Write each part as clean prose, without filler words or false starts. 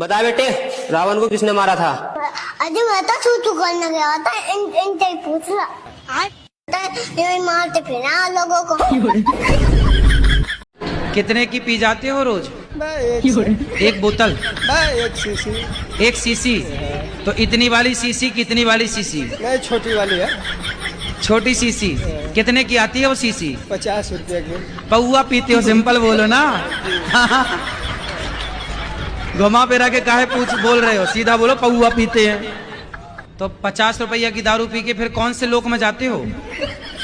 बता बेटे, रावण को किसने मारा था? अरे मैं तो छू करने गया था, इनसे पूछ ला। ये मारते फिर लोगों को। कितने की पी जाते हो रोज? एक बोतल? एक सीसी। तो इतनी वाली सीसी कितनी वाली सीसी? नहीं, छोटी वाली है। छोटी सीसी कितने की आती है वो सीसी? 50 रुपये की। पौआ पीते हो, सिंपल बोलो ना। घुमा फिरा के काहे पूछ बोल रहे हो, सीधा बोलो पौआ पीते हैं। तो 50 रुपया की दारू पी के फिर कौन से लोक में जाते हो?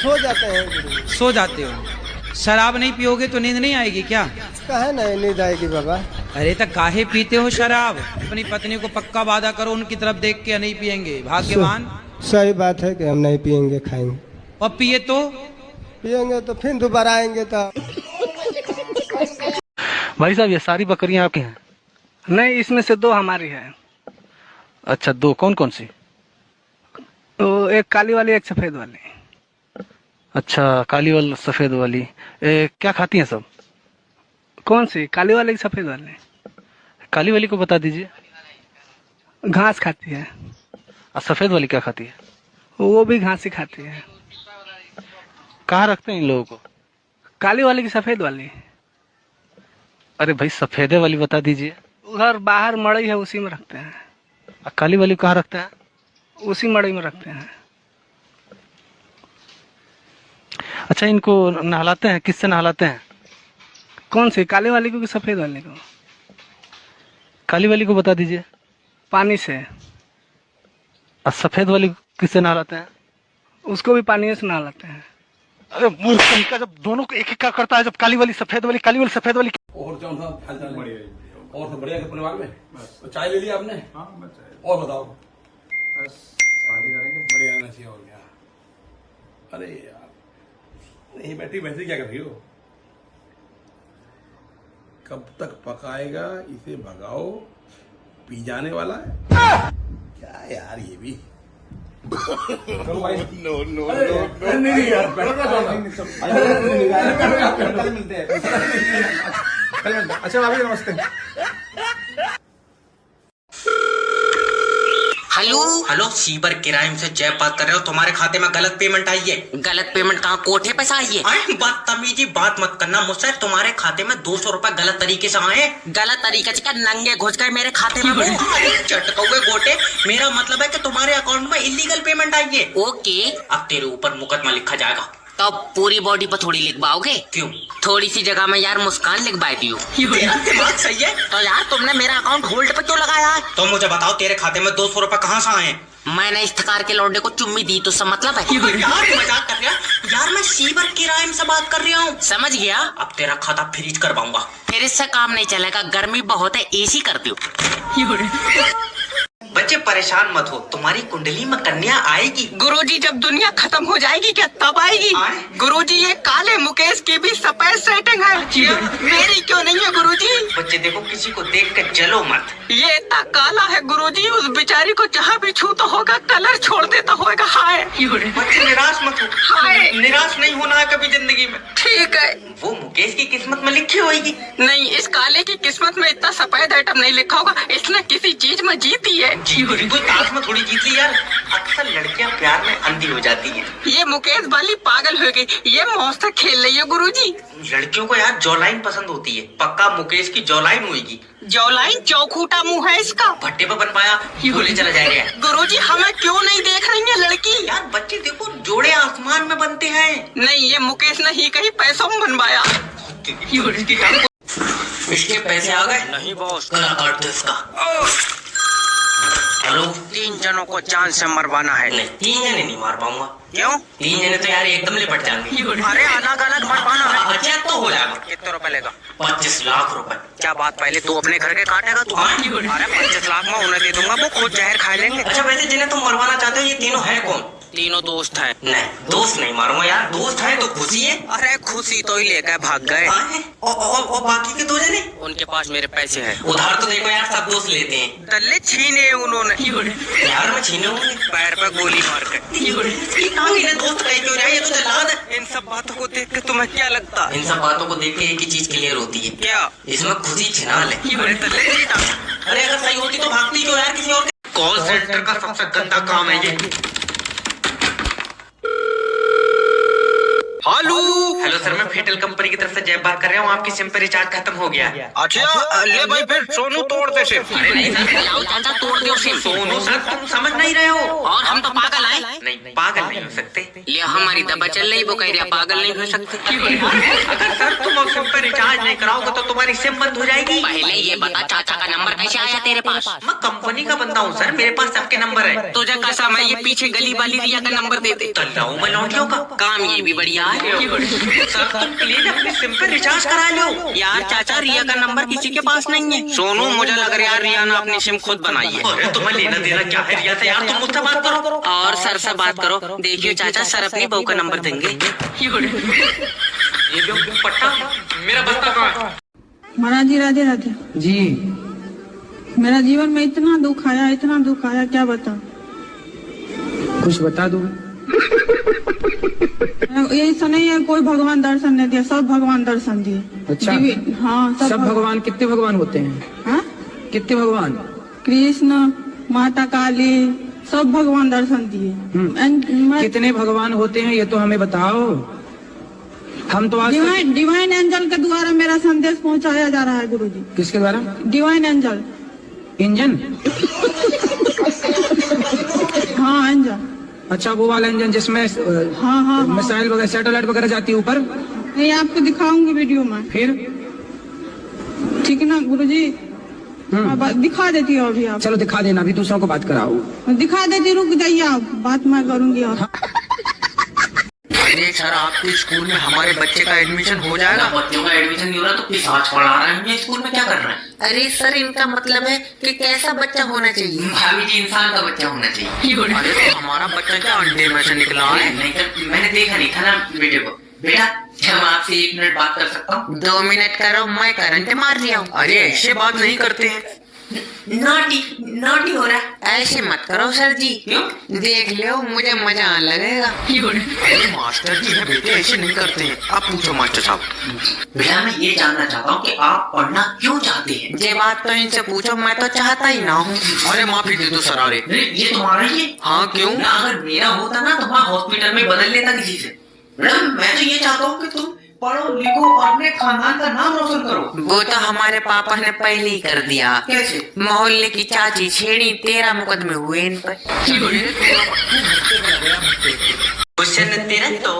सो जाते हैं। सो जाते हो। शराब नहीं पियोगे तो नींद नहीं आएगी क्या? काहे नहीं नींद आएगी बाबा? अरे तो काहे पीते हो शराब? अपनी पत्नी को पक्का वादा करो, उनकी तरफ देख के नहीं पियेंगे। भाग्यवान। सही बात है कि हम नहीं पियेंगे, खाएंगे। और पिए तो पियेंगे तो फिर दोबारा आएंगे तो। भाई साहब, ये सारी बकरियां आपकी हैं? नहीं, इसमें से 2 हमारी है। अच्छा, 2? कौन कौन सी? तो एक काली वाली, एक सफेद वाली। अच्छा, काली वाली सफेद वाली। क्या खाती हैं सब? कौन सी, काली वाली की सफेद वाली? काली वाली को बता दीजिए। घास खाती है। और सफेद वाली क्या खाती है? वो भी घास ही खाती है। कहाँ रखते हैं इन लोगों को? काली वाली की सफेद वाली? अरे भाई, सफेदे वाली बता दीजिए। उधर बाहर मड़ई है, उसी में रखते हैं। और काली वाली कहाँ रखते हैं? उसी मड़ई में रखते हैं। अच्छा, इनको नहलाते हैं? किससे नहलाते हैं? कौन सी, काली वाली को कि सफेद वाली को? काली वाली को बता दीजिए। पानी से। और सफेद वाली किससे नहलाते हैं? उसको भी पानी से नहलाते हैं। अरे मूर्ख कहीं का, जब दोनों को एक एक का करता है, जब काली वाली सफेद वाली, काली वाली सफेद वाली। और क्या हालचाल बढ़िया? और सब बढ़िया अपने बारे में? तो चाय ले लिया आपने? हाँ, और बताओ। बस पार्टी करेंगे, बढ़िया रहना चाहिए। और क्या? अरे यार, नहीं बैठी वैसे क्या कर रही हो? कब तक पकाएगा इसे? भगाओ, पी जाने वाला है क्या यार ये भी। चलो भाई। नो नहीं यार, कल मिलते हैं। अच्छा भाभी, नमस्ते। हेलो, सीबर क्राइम से जय बात कर रहे हो। तुम्हारे खाते में गलत पेमेंट आई है। गलत पेमेंट कहाँ? कोठे पे से आई है। बदतमीजी बात मत करना मुझसे। तुम्हारे खाते में 200 रुपए गलत तरीके से आए। गलत तरीके से क्या? नंगे घुस गए मेरे खाते में। चटकौए गोटे, मेरा मतलब है कि तुम्हारे अकाउंट में इलीगल पेमेंट आई है। ओके, अब तेरे ऊपर मुकदमा लिखा जाएगा। तो पूरी बॉडी पर थोड़ी लिखवाओगे? क्यों? थोड़ी सी जगह में यार मुस्कान लिखवा दियो। तेरा दिमाग सही है? तो यार तुमने मेरा अकाउंट होल्ड पे क्यों लगाया है? तो मुझे बताओ, तेरे खाते में 200 रुपए कहाँ से आए? मैंने इस थकार के लौंडे को चुम्मी दी, तो सब मतलब है? यार मजाक कर रहा यार, मैं सीबर क्राइम से बात कर रहा हूँ। समझ गया। अब तेरा खाता फ्रीज करवाऊंगा। फिर इससे काम नहीं चलेगा, गर्मी बहुत है, एसी कर दो। बच्चे परेशान मत हो, तुम्हारी कुंडली में कन्या आएगी। गुरुजी, जब दुनिया खत्म हो जाएगी क्या तब आएगी? गुरुजी, ये काले मुकेश की भी सफेद सेटिंग है। मेरी क्यों नहीं है गुरुजी? बच्चे देखो, किसी को देख कर जलो मत। ये इतना काला है गुरुजी, उस बेचारी को जहाँ भी छू तो होगा कलर छोड़ देता होगा। हाय बच्चे, निराश मत हो। हाय, निराश नहीं होना है कभी जिंदगी में। ठीक है, वो मुकेश की किस्मत में लिखी होगी। नहीं, इस काले की किस्मत में इतना सफेद आइटम नहीं लिखा होगा। इसने किसी चीज में जीती है। कोई ताश में थोड़ी जीत ली यार। अक्सर लड़कियां प्यार में अंधी हो जाती हैं। ये मुकेश वाली पागल हो गई, ये मौज से खेल रही है गुरुजी। लड़कियों को यार जॉलाइन पसंद होती है। पक्का मुकेश की जॉलाइन होगी। जॉलाइन? चौखूटा मुंह है इसका, भट्टे पे बन पाया, बोले चला जाएगा। गुरुजी, हमें क्यों नहीं देख रही है लड़की? यार बच्चे देखो, जोड़े आसमान में बनते हैं। नहीं, ये मुकेश ने ही कहीं पैसों में बनवाया। इसके पैसे आ गए? नहीं बॉस, गला काट दो इसका। हेलो, 3 जनों को जान से मरवाना है। नहीं, 3 जने नहीं मार पाऊंगा। क्यों? 3 जने तो यार एकदम लिपट जाएंगे। अरे अलग अलग मरवाना है। अच्छा तो हो जाएगा। कितने रुपए लेगा? 25 लाख रुपए। क्या बात, पहले तू अपने घर के काटेगा तू? अरे 25 लाख में उन्हें दे दूंगा, वो खुद जहर खा लेंगे। अच्छा वैसे जिन्हें तुम मरवाना चाहते हो ये तीनों है कौन? तीनों दोस्त हैं। नहीं, दोस्त नहीं मारूंगा यार, दोस्त है तो खुशी है। अरे खुशी तो ही लेकर भाग गए। और बाकी के 2 जने? उनके पास मेरे पैसे हैं। उधार तो देखो यार, सब दोस्त लेते हैं। दल्ले छीने उन्होंने। यार मैं छीने होंगे? पैर पे गोली मार कर। दोस्त कहीं क्यों रहे? ये तो जल्लाद है। इन सब बातों को देख के तुम्हें क्या लगता है? इन सब बातों को देख के एक ही चीज क्लियर होती है। क्या? इसमें खुशी छिनाल है। अरे अगर सही जल्दी जो यार, किसी और कॉल सेंटर का सबसे गंदा काम है ये। हेलो सर, मैं फेटल कंपनी की तरफ से जय बात कर रहा हूँ। आपकी सिम पे रिचार्ज खत्म हो गया। अच्छा ले भाई, फिर सोनू तोड़ दे सिम। अरे नहीं सर, लाओ चाचा तोड़ दो सिम। सोनू सर, तुम समझ नहीं रहे हो। और हम तो पागल हैं? नहीं, पागल नहीं हो सकते। ले हमारी दवा चल रही, वो कह रहा पागल नहीं हो सकते। अगर सर तुम सिम पे रिचार्ज नहीं कराओगे तो तुम्हारी सिम बंद हो जाएगी। पहले ये बता, चाचा का नंबर कैसे आया तेरे पास? मैं कंपनी का बंदा हूँ सर, मेरे पास सबके नंबर है। तुझे कैसा मैं ये पीछे गली वाली रिया का नंबर दे दे? लाऊं मैं लौटियों का काम, ये भी बढ़िया है। सर तुम प्लीज अपनी सिम पे रिचार्ज करा लो। यार चाचा, रिया का नंबर किसी के पास नहीं है। सोनू, मुझे लग रहा है रिया ने अपनी सिम खुद बनाई है। अरे तुम्हें लेना देना क्या है रिया से यार, तुम मुझसे बात करो और सर से बात करो। देखियो चाचा, सर अपनी बहू का नंबर देंगे। ये जो पट्टा मेरा बस्ता कहाँ है? महाराज जी राधे राधे जी। मेरा जीवन में इतना दुख आया, क्या बताऊं। कुछ बता दो। ऐसा नहीं है कोई भगवान दर्शन नहीं दिया, सब भगवान दर्शन दिए। अच्छा। हाँ, सब भगवान कितने भगवान होते हैं? हाँ? कितने भगवान? कृष्ण, माता काली, सब भगवान दर्शन दिए। कितने भगवान होते हैं ये तो हमें बताओ। हम तो आज डिवाइन एंजल के द्वारा मेरा संदेश पहुंचाया जा रहा है गुरुजी। किसके द्वारा? Divine angel. इंजन? हाँ एंजल। अच्छा, वो वाला इंजन जिसमें हाँ। मिसाइल वगैरह, सैटेलाइट वगैरह जाती है ऊपर? नहीं, आपको दिखाऊंगी वीडियो में। फिर ठीक है ना गुरुजी? दिखा देती हूँ अभी आप। चलो दिखा देना, अभी दूसरों को बात कराओ। दिखा देती, रुक जाइए आप, बात मैं करूंगी। और अरे सर, आपके स्कूल में हमारे बच्चे का एडमिशन हो जाएगा? बच्चों का एडमिशन नहीं हो रहा तो किस आज पढ़ा रहे हैं? स्कूल में क्या कर रहे हैं? अरे सर, इनका मतलब है कि कैसा बच्चा होना चाहिए? भाभी जी, इंसान का बच्चा होना चाहिए। अरे तो हमारा बच्चा क्या अंडे में से निकला है? नहीं सर, मैंने देखा नहीं था ना वीडियो को। बेटा, क्या मैं आपसे 1 मिनट बात कर सकता हूँ? 2 मिनट करो, मैं करंट मार रहा हूँ। अरे ऐसे बात नहीं करते हैं। नोटी हो रहा है। ऐसे मत करो सर जी। क्यों? देख लो, मुझे मजा आने लगेगा। अरे मास्टर जी है बेटे, ऐसे नहीं करते हैं। आप पूछो मास्टर साहब। भैया, मैं ये जानना चाहता हूँ कि आप पढ़ना क्यों चाहते हैं? ये बात तो इनसे पूछो, मैं तो चाहता ही ना हूँ। अरे माफी दे दो सर। अरे ये तुम्हारा ही है? हाँ, क्यों? ना अगर मेरा होता ना तो मैं हॉस्पिटल में बदल लेता किसी से। मैं तो ये चाहता हूँ कि तुम पढ़ो लिखो और अपने खानदान का नाम रोशन करो। वो तो हमारे पापा ने पहले ही कर दिया। कैसे? मोहल्ले की चाची छेड़ी, 13 मुकदमे हुए इन पर। क्वेश्चन तेरा तो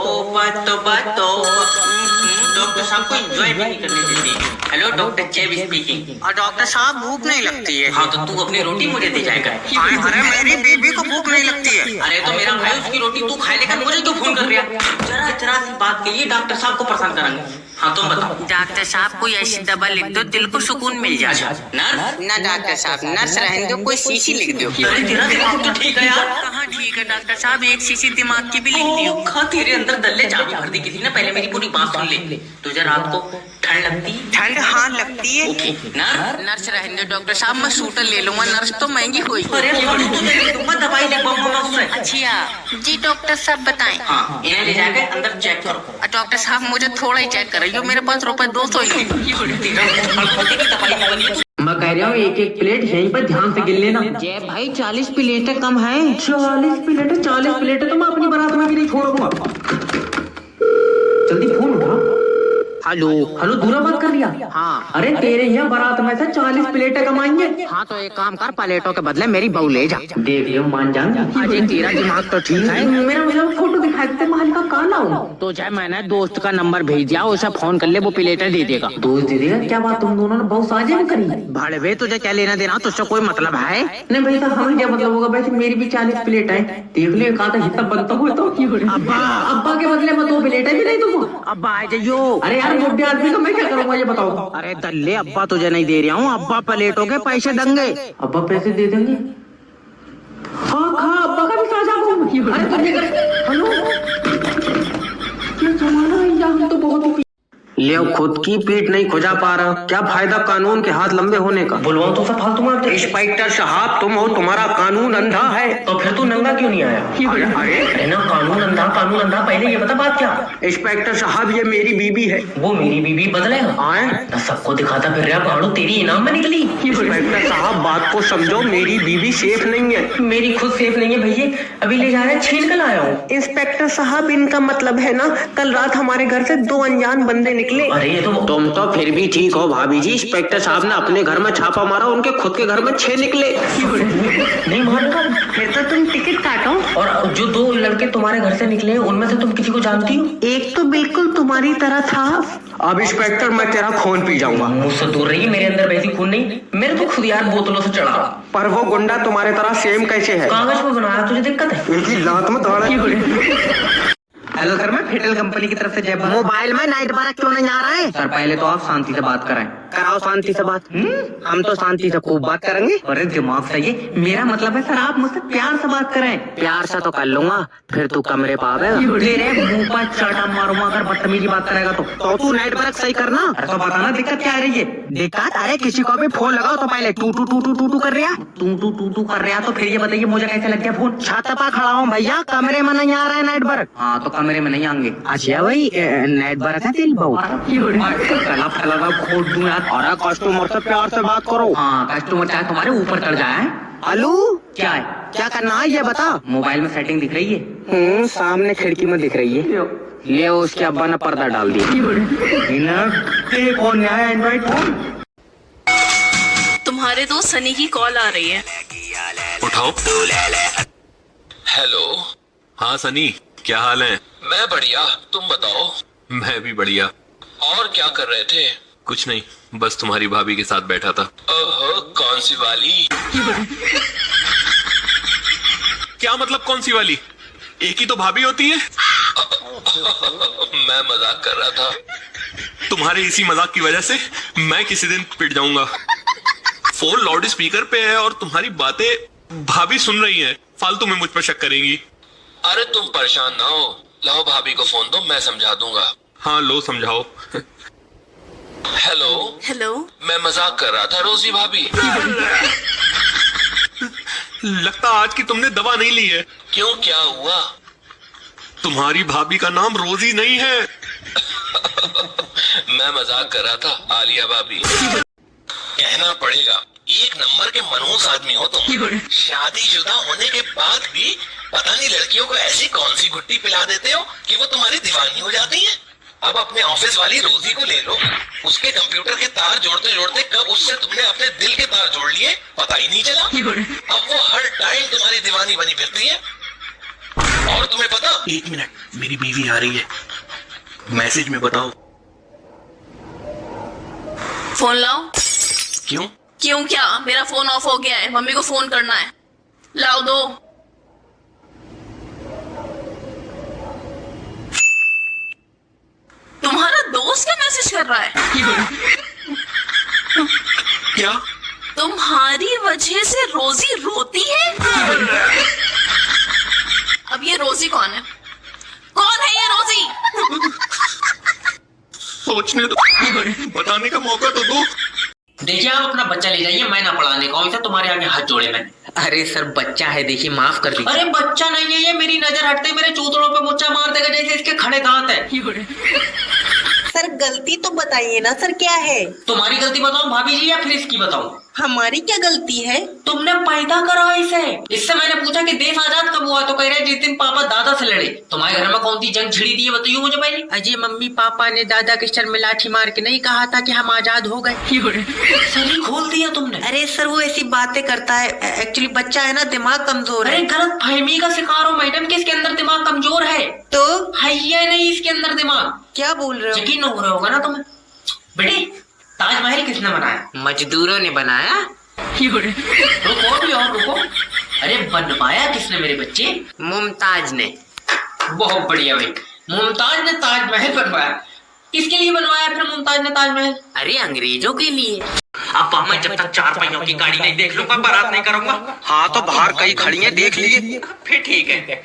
डॉक्टर साहब को एंजॉय भी नहीं करने देती। हेलो, डॉक्टर चेब स्पीकिंग। और डॉक्टर साहब, भूख नहीं लगती है? हाँ, तो तू अपनी रोटी मुझे दे जाएगा। अरे मेरी बेबी को भूख नहीं लगती है। अरे तो मेरा भाई उसकी रोटी तू खाए, लेकर मुझे क्यों फोन कर रहा? जरा सी बात के लिए डॉक्टर साहब को परेशान करेंगे। हाँ, तुम बताओ। डॉक्टर साहब, कोई ऐसी दवा लिख दो दिल को सुकून मिल जाए। नर्स? ना डॉक्टर साहब, नर्स रहने दो, कोई शीशी लिख दो। अरे तेरा दिमाग तो ठीक है यार। कहाँ ठीक है डॉक्टर साहब, 1 शीशी दिमाग की भी लिख दी। तेरे अंदर दल्ले चाबी भर दी किसी ने। पहले मेरी पूरी बात सुन ले। तुझे रात को ठंड लगती? ठंड हाँ लगती है। ओके। नर्स रहने दो डॉक्टर साहब, मैं सूटर ले लूंगा, नर्स तो महंगी हुई। अरे दवाई लिखवाऊंगा उससे। अच्छा जी डॉक्टर साहब, बताएं। हाँ, इन्हें ले जाकर अंदर चेक करो। डॉक्टर साहब, मुझे थोड़ा ही चेक करिए, मेरे पास ₹200 ही मैं कह रहा हूँ 1-1 प्लेट यहीं पर ध्यान से गिन लेना। जय भाई, 40 प्लेटें कम है। 40 प्लेटें तो मैं अपनी बारात में भी नहीं छोड़ूंगा। जल्दी फोन उठा। हेलो, दूरा बात कर लिया? हाँ। अरे तेरे यहाँ बारात में से 40 प्लेटें कमाएंगे। हाँ, तो एक काम कर, प्लेटों के बदले मेरी बहू ले जा। देख लियो मान जान। अजय, तेरा दिमाग तो ठीक है। मेरा मतलब फोटो दिखा देते, महल का काला हो तो चाहे मैंने दोस्त का नंबर भेज दिया, उसे फोन कर ले, वो प्लेटर दे देगा। दोस्त दे देगा? क्या बात, तुम दोनों ने बहुत साजिश करी। भाड़े तुझे क्या लेना देना, तुझसे कोई मतलब है? नहीं भाई साहब, हमें क्या मतलब होगा? वैसे मेरी भी 40 प्लेट है। देख लियो, कहा था हिस्सा बनता हुआ तो अब्बा के बदले में 2 प्लेटें भी नहीं तुमको। अब्बा आ जाइयो। अरे यार, बुढ़े आदमी को मैं क्या करूंगा ये बताओ। अरे दल्ले, अब्बा तुझे नहीं दे रहा हूँ, अब्बा प्लेटों के पैसे देंगे। अब्बा पैसे दे देंगे? हाँ, अब्बा का भी साझा हूँ। अरे तुझे हेलो, क्या जमाना है यार, हम तो बहुत ले खुद की पीठ नहीं खुजा पा रहा, क्या फायदा कानून के हाथ लंबे होने का। बुलवाओ तो सब फालतू मारते। इंस्पेक्टर साहब तुम हो, तुम्हारा कानून अंधा है। तो फिर तू नंगा क्यों नहीं आया? अरे ना कानून अंधा पहले ये बता बात क्या। इंस्पेक्टर साहब ये मेरी बीबी है। वो मेरी बीबी बदलेगा? सबको दिखाता फिर रहा पहाड़ो, तेरी इनाम में निकली। इंस्पेक्टर साहब बात को समझो, मेरी बीबी सेफ नहीं है। मेरी खुद सेफ नहीं है भैया, अभी ले जा रहे हैं, छीन कर लाया हूँ। इंस्पेक्टर साहब इनका मतलब है ना कल रात हमारे घर से 2 अनजान बंदे निकले। अरे ये तो तुम तो फिर भी ठीक हो भाभी जी, इंस्पेक्टर साहब ने अपने घर में छापा मारा, उनके खुद के घर में 6 निकले। नहीं मानूंगा, फिर तो तुम टिकट काटो। और जो 2 लड़के तुम्हारे घर से निकले उनमें से तुम किसी को जानती हो? एक तो बिल्कुल तुम्हारी तरह था। अब इंस्पेक्टर मैं तेरा खून पी जाऊंगा। मुझसे दूर रही, मेरे अंदर वैसी खून नहीं, मेरे तो खुद यार बोतलों से चढ़ा। पर वो गुंडा तुम्हारे तरह सेम कैसे है? कागज में बनाया, तुझे दिक्कत है? इनकी लात में दौड़ा। हेलो सर, मैं फेटल कंपनी की तरफ से जय भारत। मोबाइल में नाइट बारह क्यों नहीं आ रहा है? सर पहले तो आप शांति से बात कराएं। कराओ शांति से बात। हम तो शांति से खूब बात करेंगे। अरे दिमाग सही है, मेरा मतलब है सर आप मुझसे प्यार से बात करें। प्यार से तो कर लूंगा, फिर तू कमरे पे आवेगा। मुंह पर चाटा मारूंगा अगर बदतमीजी बात करेगा तो तू नाइट बारह सही करना। अरे तो बताना दिक्कत क्या आ रही है? दिक्कत? अरे किसी को भी फोन लगाओ तो पहले टू टू टू टू टू टू कर रहा, टू कर रहा, तो फिर ये बताइए मुझे कैसे लग गया फोन? छत पर खड़ा हूँ भैया, कमरे में नहीं आ रहा है नाइट बारह। हाँ तो कमरे में नहीं आएंगे। अच्छा भाई नाइट बारह है तेरी बहू? खोद दूं यार। अरे कस्टमर से प्यार से बात करो। हाँ कस्टमर चाहे तुम्हारे ऊपर चढ़ जाए। हेलो क्या है, क्या करना है ये बता। मोबाइल में सेटिंग दिख रही है? सामने खिड़की में दिख रही है। ले उसके अब्बा ने पर्दा डाल दिया। कौन आया इनवाइट? तुम्हारे दोस्त सनी की कॉल आ रही है, उठाओ। हेलो। हाँ सनी, क्या हाल है? मैं बढ़िया, तुम बताओ। मैं भी बढ़िया। और क्या कर रहे थे? कुछ नहीं, बस तुम्हारी भाभी के साथ बैठा था। ओहो, कौन सी वाली? क्या मतलब कौन सी वाली? एक ही तो भाभी होती है। मैं मजाक कर रहा था। तुम्हारे इसी मजाक की वजह से मैं किसी दिन पिट जाऊंगा। फोन लाउड स्पीकर पे है और तुम्हारी बातें भाभी सुन रही हैं, फालतू में मुझ पर शक करेंगी। अरे तुम परेशान ना हो, लाओ भाभी को फोन दो, मैं समझा दूंगा। हाँ लो समझाओ। हेलो, मैं मजाक कर रहा था रोजी भाभी। लगता आज की तुमने दवा नहीं ली है। क्यों, क्या हुआ? तुम्हारी भाभी का नाम रोजी नहीं है। मैं मजाक कर रहा था, आलिया भाभी। कहना पड़ेगा, एक नंबर के मनहूस आदमी हो तुम। शादीशुदा होने के बाद भी पता नहीं लड़कियों को ऐसी कौन सी गुट्टी पिला देते हो कि वो तुम्हारी दीवानी हो जाती है। अब अपने ऑफिस वाली रोजी को ले लो, उसके कंप्यूटर के तार जोड़ते जोड़ते कब उससे तुमने अपने दिल के तार जोड़ लिए पता ही नहीं चला। अब वो हर टाइम तुम्हारी दीवानी बनी फिरती है। और तुम्हें पता, 1 मिनट, मेरी बीवी आ रही है, मैसेज में बताओ। फोन लाओ। क्यों? क्यों क्या, मेरा फोन ऑफ हो गया है, मम्मी को फोन करना है। लाओ दो। तुम्हारा दोस्त क्या मैसेज कर रहा है? क्या? तुम्हारी वजह से रोजी रोती है? अब ये रोजी कौन है? कौन है ये रोजी? सोचने दो, बताने का मौका तो दो। देखिए आप अपना बच्चा ले जाइए, मैं ना पढ़ाने का हूँ, तुम्हारे आगे हाथ जोड़े मैंने। अरे सर बच्चा है, देखिए माफ कर दीजिए। अरे बच्चा नहीं है ये, मेरी नजर हटते मेरे चूतड़ों पे मुच्चा मार देगा जैसे इसके खड़े दांत है। सर गलती तो बताइए ना सर, क्या है? तुम्हारी गलती बताओ भाभी जी या फिर इसकी बताओ? हमारी क्या गलती है? तुमने पैदा करा इसे। इससे मैंने पूछा कि देश आजाद कब हुआ, तो कह रहे जिस दिन पापा दादा से लड़े। तुम्हारे घर में कौन सी जंग छिड़ी थी बताइए मुझे पहले। अजय मम्मी पापा ने दादा के सर में लाठी मार के नहीं कहा था कि हम आजाद हो गए? सर ही खोल दिया तुमने। अरे सर वो ऐसी बातें करता है, एक्चुअली बच्चा है ना, दिमाग कमजोर है। अरे गलत फहमी का शिकार हो मैडम कि इसके अंदर दिमाग कमजोर है। तो है या नहीं इसके अंदर दिमाग? क्या बोल रहे हो? यकीन हो रहा होगा ना तुम्हें। बेटे ताजमहल किसने बनाया? मजदूरों ने बनाया। रुको भी और रुको, अरे बनवाया किसने मेरे बच्चे? मुमताज ने। बहुत बढ़िया भाई, मुमताज ने ताजमहल बनवाया। किसके लिए बनवाया फिर मुमताज ने ताजमहल? अरे अंग्रेजों के लिए। अब मैं जब तक 4 पहियों की गाड़ी नहीं देख लूंगा बारात नहीं करूंगा। हाँ तो बाहर कई खड़ी है, देख लिए फिर ठीक है।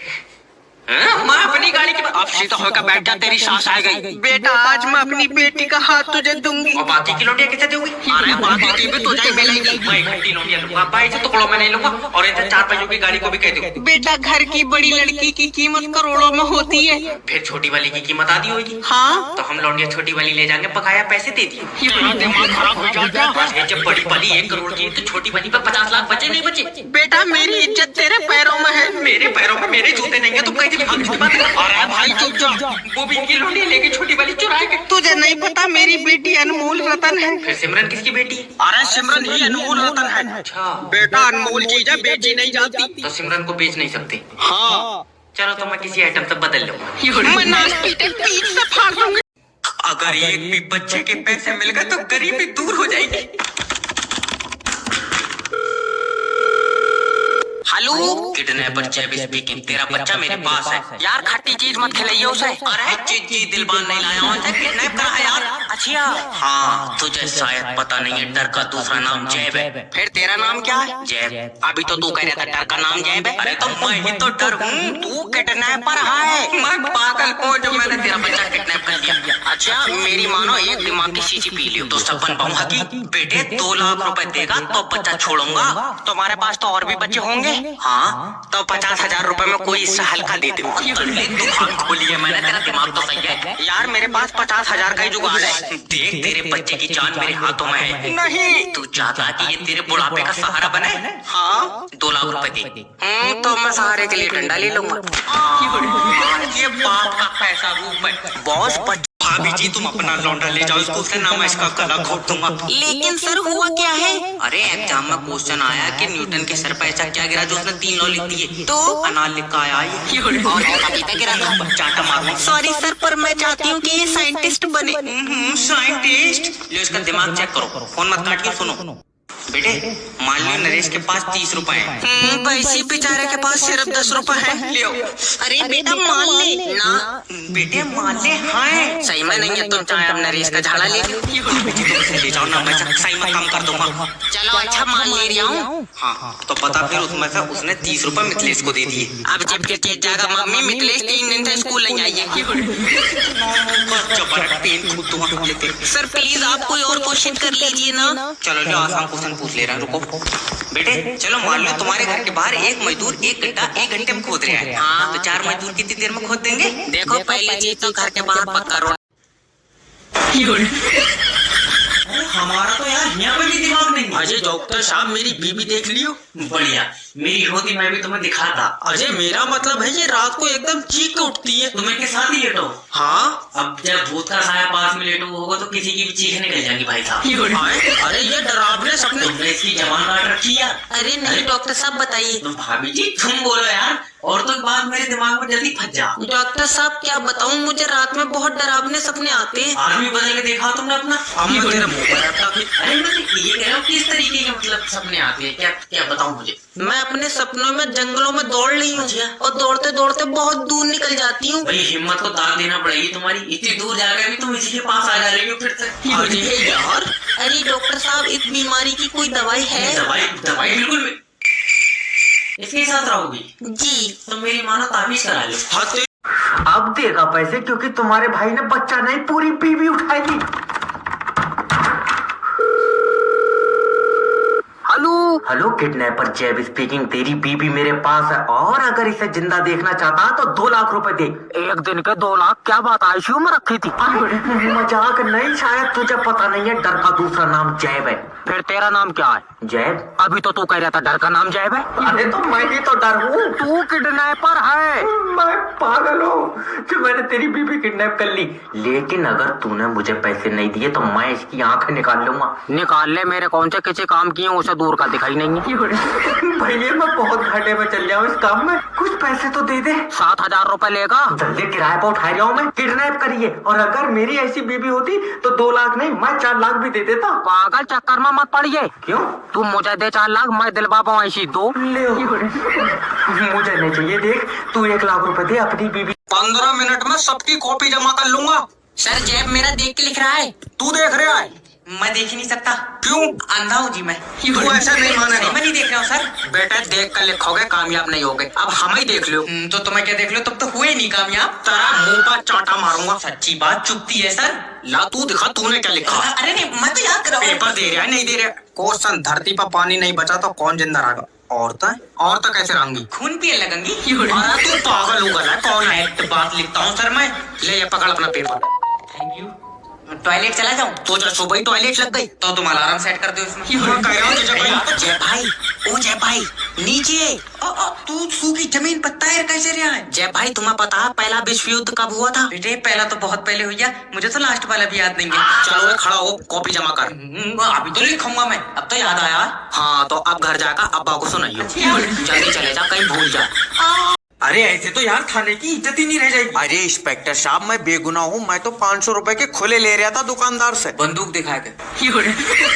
मैं अपनी गाड़ी की अब सीधा होकर बैठ जा, तेरी सास आ गई। बेटा आज मैं अपनी बेटी का हाथ तुझे दूंगी। और बाकी की लौटिया कैसे दोगी? अरे बाकी की भी तुझे मिलेगी। मैं इकट्ठी लौटिया लूंगा, भाई से टुकड़ों में नहीं लूंगा। और इधर 4 पैसों की गाड़ी को भी कह दो। बेटा घर की बड़ी लड़की की कीमत करोड़ों में होती है। फिर छोटी वाली की कीमत आधी होगी। हाँ तो हम लौटिया छोटी वाली ले जाएंगे, बकाया पैसे दे दिए। दिमाग खराब हो जाता। जब बड़ी वाली 1 करोड़ की तो छोटी वाली पे 50 लाख बचे नहीं बचे। बेटा मेरी इज्जत तेरे पैरों में है। मेरे पैरों में मेरे जूते नहीं है, तुम कहीं अरे भाई चुप जा। वो भी इनकी लोटी लेके छोटी वाली चुराए गए। तुझे नहीं पता मेरी बेटी अनमोल रतन है। फिर सिमरन किसकी बेटी? अरे सिमरन ही अनमोल रतन है। अच्छा बेटा अनमोल चीज है, बेची नहीं जाती। तो सिमरन को बेच नहीं सकते? हाँ चलो तो मैं किसी आइटम से बदल लूंगा। मैं नाश्ते के पीठ से फाड़ दूंगा। अगर एक भी बच्चे के पैसे मिल गए तो गरीबी दूर हो जाएगी। हेलो किडनैपर चेबी स्पीकिंग, तेरा बच्चा मेरे पास है। यार खट्टी चीज मत खिलाइए उसे। अरे चीज दिलबान नहीं लाया हूँ, किडनैप करा है यार। अच्छा हाँ तुझे शायद पता नहीं है, डर का दूसरा नाम जैब है। फिर तेरा नाम क्या है? जैब। अभी तो तू कह रहा था डर का नाम जैब है। अरे तो मैं ही तो डर हूँ, तू किडनैपर है। मैं पागल हूँ जो मैंने तेरा बच्चा किडनैप कर दिया। अच्छा मेरी मानो एक दिमाग की शीशी पी लियो तो सब बन पाऊंगा की। बेटे 2 लाख रुपए देगा तो बच्चा छोड़ूंगा। तुम्हारे पास तो और भी बच्चे होंगे? हाँ तो 50,000 रुपए में कोई हिस्सा हल्का दे दूंगा। दुकान खोली है मैंने, तेरा दिमाग तो सही है यार। मेरे पास 50,000 का ही जुगाड़ है। देख तेरे बच्चे की जान मेरे हाथों में है। नहीं तू चाहता कि ये तेरे बुढ़ापे का सहारा बने? हाँ 2 लाख रुपए दे। तो मैं सहारे के लिए डंडा ले लूंगा। ये बाप का पैसा रूप है बॉस। भाभी जी तुम अपना लौंडा ले जाओ, इसको उसके नाम इसका गला घोट दूंगा। लेकिन सर हुआ क्या है? अरे एग्जाम में क्वेश्चन आया कि न्यूटन के सर पर ऐसा क्या गिरा जो उसने 3 लौ लिख दिए। तो अनार लिखा आया और पपीता गिरा था। चाटा मारूं। सॉरी सर पर मैं चाहती हूँ कि ये साइंटिस्ट बने। साइंटिस्ट लो इसका दिमाग चेक करो, फोन मत काटिए। सुनो बेटे मान लो नरेश के पास 30 रुपए है, वैसे बेचारे के पास सिर्फ 10 रुपए है। लियो। अरे बेटा मान ले ना। बेटे मान ले। हाँ सही में नहीं है, तुम चाहे अब नरेश का झाड़ा ले लो। तुम ले जाओ ना, मैं सही में काम कर दूंगा। चलो अच्छा मान ले रहा हूँ। हाँ तो पता फिर उसमें से उसने 30 रुपए मिथिलेश को दे दिए। अब जब के केस जाएगा मम्मी मिथिलेश 3 दिन से स्कूल नहीं आई है। सर प्लीज आप कोई और क्वेश्चन कर लीजिए ना। चलो जो आसान क्वेश्चन पूछ ले रहा है, रुको बेटे। चलो मान लो तुम्हारे घर के बाहर एक मजदूर 1 घंटा 1 घंटे में खोद रहा है। हाँ तो 4 मजदूर कितनी देर में खोद देंगे? देखो पहली चीज तो घर के बाहर पक्का रोड। हमारा तो यार यहाँ पे भी दिमाग नहीं। अजय डॉक्टर साहब मेरी बीबी देख लियो। बढ़िया, मेरी होती मैं भी तुम्हें दिखाता। अजय मेरा मतलब है ये रात को एकदम चीख उठती है। तुम्हें के साथ ही लेटो। हाँ अब जब भूत का साया पास में लेटो होगा तो किसी की भी चीख निकल जाएगी भाई साहब। अरे ये डरावने सपने, तुमने इसकी जबान काट रखी है। अरे नहीं डॉक्टर साहब बताइए। तुम भाभी जी तुम बोलो यार, और तो बात मेरे दिमाग में जल्दी फंस जा। डॉक्टर साहब क्या बताऊं, मुझे रात में बहुत डरावने सपने आते हैं। आदमी बदल के देखा तुमने अपना? अरे मैं ये कह रहा हूँ किस तरीके के मतलब सपने आते हैं, क्या क्या बताऊं मुझे? मैं अपने सपनों में जंगलों में दौड़ रही हूँ और दौड़ते दौड़ते बहुत दूर निकल जाती हूँ। भाई हिम्मत को दाद देना पड़ेगी तुम्हारी, इतनी दूर जाकर भी तुम इसी के पास आ जा रही हो फिर से। यार अरे डॉक्टर साहब इस बीमारी की कोई दवाई है? दवाई बिल्कुल इसके साथ रहोगी जी। तो मेरी मानो ताबीज करा लो। अब देगा पैसे क्योंकि तुम्हारे भाई ने बच्चा नहीं पूरी बीवी उठाएगी। हेलो किडनैपर जैब स्पीकिंग, तेरी बीबी मेरे पास है और अगर इसे जिंदा देखना चाहता तो 2 लाख रुपए दे। 1 दिन के 2 लाख? क्या बात आईसीयू में रखी थी? मजाक नहीं, शायद तुझे पता नहीं है डर का दूसरा नाम जैब है। फिर तेरा नाम क्या है? जैब। अभी तो तू कह रहा था डर का नाम जैब है। अरे तो मैं ही तो डर हूँ। तू किडनैपर है। मैं पागल हूँ जो मैंने तेरी बीबी किडनैप कर ली। लेकिन अगर तूने मुझे पैसे नहीं दिए तो मैं इसकी आंखें निकाल लूंगा। निकाल ले, मेरे कौन से किसी काम किए उसे दूर का दिखाई नहीं है। भैया मैं बहुत घाटे में चल जाऊँ इस काम में, कुछ पैसे तो दे दे। 7,000 रुपए लेगा? जल्दी किराए पर उठा रहा हूँ मैं। किडनैप करिए और अगर मेरी ऐसी बीबी होती तो 2 लाख नहीं मैं 4 लाख भी दे देता। पागल चक्कर में मत पड़िए। क्यों? तू मुझे दे 4 लाख, मैं दिलवा पाऊँ ऐसी 2। मुझे नहीं चाहिए। देख तू 1 लाख रुपए दे, अपनी बीबी 15 मिनट में सबकी कॉपी जमा कर लूंगा। सर जैब मेरा देख के लिख रहा है। तू देख रहा है? मैं देख ही नहीं सकता। क्यों? अंधा हूँ जी मैं। तू ऐसा नहीं मानेगा। मैं नहीं देख रहा हूँ सर। बेटा देख कर लिखोगे कामयाब नहीं होगे, अब हम ही देख लो। तो तुम्हें क्या देख लो, तब तो हुए नहीं कामयाब। तेरा मुंह पर चाटा मारूंगा। सच्ची बात चुपती है सर। ला तू दिखा तूने क्या लिखा। अरे नहीं, मैं तो याद कर रहा हूँ। पेपर दे रहा है नहीं दे रहा। क्वेश्चन, धरती पर पानी नहीं बचा तो कौन जिंदा रहेगा? औरतें कैसे रहेंगी? खून पिए लगेंगी। अरे तू पागल हो गया, कौन है? बात लिखता हूँ सर मैं। ले ये पकड़ अपना पेपर। Thank you. टॉयलेट चला जाऊँ? तो जब सुबह ही टॉयलेट लग गई तो तुम अलार्म सेट कर दो इसमें। मैं कह रहा हूँ तुझे भाई। जय भाई, ओ जय भाई, नीचे। तू सूखी जमीन पर तैर कैसे रहा है? जय भाई तुम्हें पता है पहला विश्व युद्ध कब हुआ था? बेटे पहला तो बहुत पहले हुआ, मुझे तो लास्ट वाला भी याद नहीं है। चलो रे, खड़ा हो, कॉपी जमा कर। अभी तो लिखूंगा मैं, अब तो याद आया। हाँ तो अब घर जाकर अब्बा को सुनाइयो। जल्दी चले जा, कहीं भूल जा। अरे ऐसे तो यार थाने की इज्जत ही नहीं रह जाएगी। अरे इंस्पेक्टर साहब मैं बेगुनाह हूँ, मैं तो 500 रुपए के खुले ले रहा था दुकानदार से। बंदूक दिखा के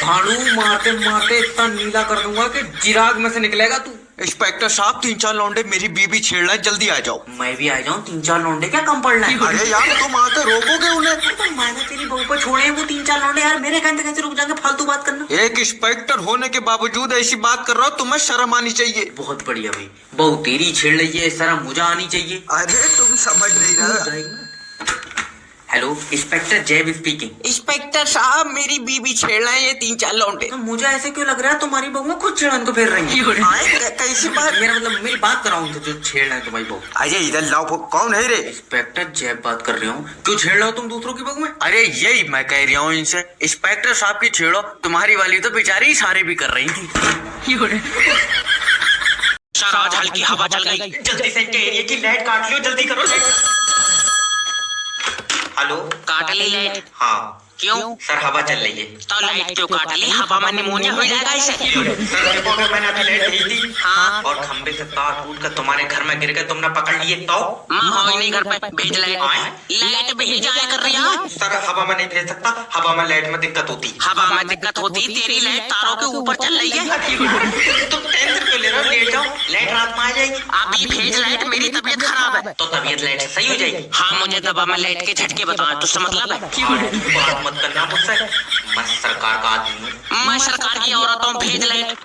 भाड़ू मारते मारते इतना नीला कर दूंगा कि जिराग में से निकलेगा तू। इंस्पेक्टर साहब 3-4 लौंडे मेरी बीबी छेड़ रहे, जल्दी आ जाओ। मैं भी आ जाऊँ? 3-4 लौंडे क्या कम पड़ना है? अरे यार तुम आके रोकोगे उन्हें? तो मैंने तेरी बहू पर छोड़े हैं वो 3-4 लौंडे, यार मेरे कहते कैसे रुक जाएंगे फालतू बात करना। एक इंस्पेक्टर होने के बावजूद ऐसी बात कर रहा हो, तुम्हें शर्म आनी चाहिए। बहुत बढ़िया भाई, बहू तेरी छेड़ रही है, शर्म मुझे आनी चाहिए। अरे तुम समझ नहीं रहे। हेलो इंस्पेक्टर जैब स्पीकिंग। इंस्पेक्टर साहब मेरी बीबी छेड़ रहे हैं ये 3-4 लौंडे। तो मुझे ऐसे क्यों लग रहा है तुम्हारी बहू में खुद छेड़न को फेर रही है? कैसी बात? मेरा मतलब मेरी बात कर रहा हूँ, तो जो छेड़ रहे हैं तुम्हारी बहू। अरे इधर लाओ, कौन है रे? इंस्पेक्टर जैब बात कर रही हूँ। क्यों छेड़ रहे हो तुम दूसरों की बहू में? अरे यही मैं कह रहा हूँ इनसे, इंस्पेक्टर साहब की छेड़ो, तुम्हारी वाली तो बेचारी इशारे भी कर रही थी। आज हल्की हवा चल गई, जल्दी से एरिया की लाइट काट लो, जल्दी करो। हेलो काट ली लाइट? हाँ क्यों? सर हवा चल रही है। तो लाइट क्यों काट ली? हवा में निमोनिया हो जाएगा इसे। सर देखो अगर मैंने अभी लाइट भेज दी, हाँ और खंबे से तार टूट कर तुम्हारे घर में गिर गए, तुमने पकड़ लिए तो? माँ हो ही नहीं घर पे, भेज लाइट भेज जाया कर रही है। सर हवा में नहीं भेज सकता, हवा में लाइट में दिक्कत होती। हवा में दिक्कत होती, तेरी लाइट तारों के ऊपर चल रही है। तुम टेंशन क्यों ले रहे हो? लेट जाओ, लाइट रात में आ जाएगी। अभी भेज लाइट, मेरी तबीयत खराब है। तो तबीयत लाइट से सही हो जाएगी। हाँ मुझे दबा में लाइट के झटके बताओ, तुझसे मतलब है? बात मत करना मुझसे, मैं सरकार का आदमी हूँ। मैं सरकार की औरतों भेज लाइट।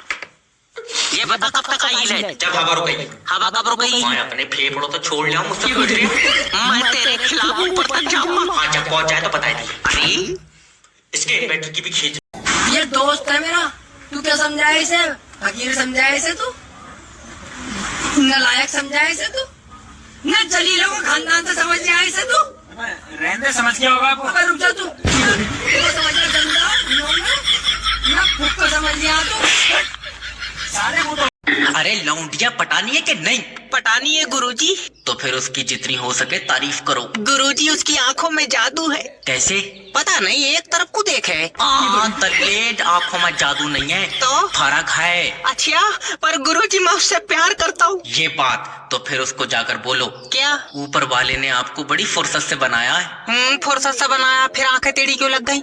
ये बता कब तक आई लाइट? जब हवा रुक गई। हवा कब रुक गई? मैं अपने फेफड़ों तो छोड़ लिया, मुझसे पूछ रही हूँ। मैं तेरे खिलाफ ऊपर तक जाऊंगा। हाँ जब पहुंच जाए तो बता दी। अरे इसके इन्वर्टर की भी खींच। ये दोस्त है मेरा, तू क्या समझाया इसे? फकीर समझाया इसे तू? नालायक समझाया इसे तू? न जलीलों को खानदान से समझ आया इसे तू? रहने समझ गया होगा आपको। अबे रुक जा तू, तो समझ गया गंदा ना, खुद को समझ लिया तू। सारे वो तो अरे लौंडिया पटानी है कि नहीं? पटानी है गुरुजी। तो फिर उसकी जितनी हो सके तारीफ करो। गुरुजी उसकी आंखों में जादू है। कैसे? पता नहीं, एक तरफ को देखे। तलेड आंखों में जादू नहीं है, तो फर्क है। अच्छा पर गुरुजी मैं उससे प्यार करता हूँ। ये बात तो फिर उसको जाकर बोलो। क्या? ऊपर वाले ने आपको बड़ी फुर्सत से बनाया है। फुर्सत से बनाया, फिर आंखें टेढ़ी क्यों लग गई?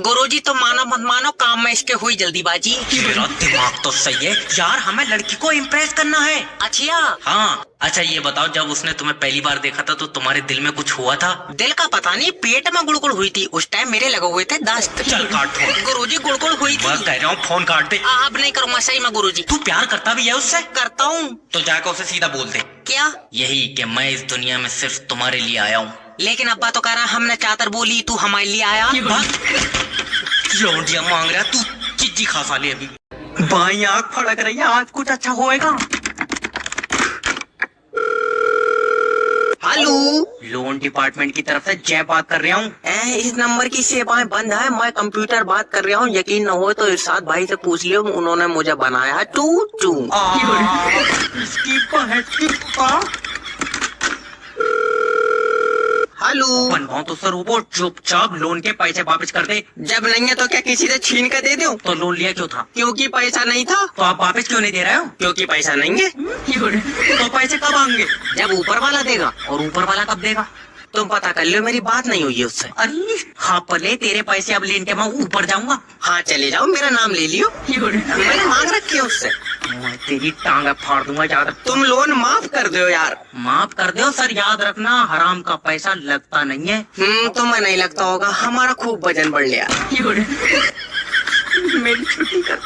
गुरुजी तो मानो मत मानो, काम में इसके हुई जल्दीबाजी। मेरा दिमाग तो सही है यार, हमें लड़की को इम्प्रेस करना है। अच्छा हाँ अच्छा ये बताओ, जब उसने तुम्हें पहली बार देखा था तो तुम्हारे दिल में कुछ हुआ था? दिल का पता नहीं, पेट में गुड़गुड़ हुई थी। उस टाइम मेरे लगे हुए थे दस्त। चल काट फोन। गुरुजी गुड़गुड़ हुई थी। मैं कह रहा हूँ फोन काट दे। अब नहीं करूँगा सही में गुरुजी। तू प्यार करता भी है उससे? करता हूँ। तो जाकर उसे सीधा बोल दे। क्या? यही कि मैं इस दुनिया में सिर्फ तुम्हारे लिए आया हूँ। लेकिन अब्बा तो कह रहा हमने चादर बोली, तू हमारे लिए आया। लौंडिया मांग रहा तू, चिज्जी खा साले अभी। बाई आँख फड़क रही है, आज कुछ अच्छा होएगा। हेलो लोन डिपार्टमेंट की तरफ से जय बात कर रहा हूँ। इस नंबर की सेवाएं बंद है, मैं कंप्यूटर बात कर रहा हूँ। यकीन न हो तो इरशाद भाई से पूछ लियो, उन्होंने मुझे बनाया टू टू। इसकी बहस की बात। हेलो बनवाओ तो सर वो चुपचाप लोन के पैसे वापस कर दे। जब नहीं है तो क्या किसी से छीन कर दे दूं? तो लोन लिया क्यों था? क्योंकि पैसा नहीं था। तो आप वापस क्यों नहीं दे रहे हो? क्योंकि पैसा नहीं है। तो पैसे कब आएंगे? जब ऊपर वाला देगा। और ऊपर वाला कब देगा? तुम पता कर लो, मेरी बात नहीं हुई है उससे। अरे हाँ पले, तेरे पैसे अब लेने के मैं ऊपर जाऊंगा। हाँ चले जाओ, मेरा नाम ले लियो। मैंने मांग रखी है उससे। मैं तेरी टांग फाड़ दूंगा, याद रख। तुम लोन माफ कर दो यार। माफ कर दो सर, याद रखना हराम का पैसा लगता नहीं है। तुम्हें नहीं लगता होगा, हमारा खूब वजन बढ़ लिया। मेरी छुट्टी कर।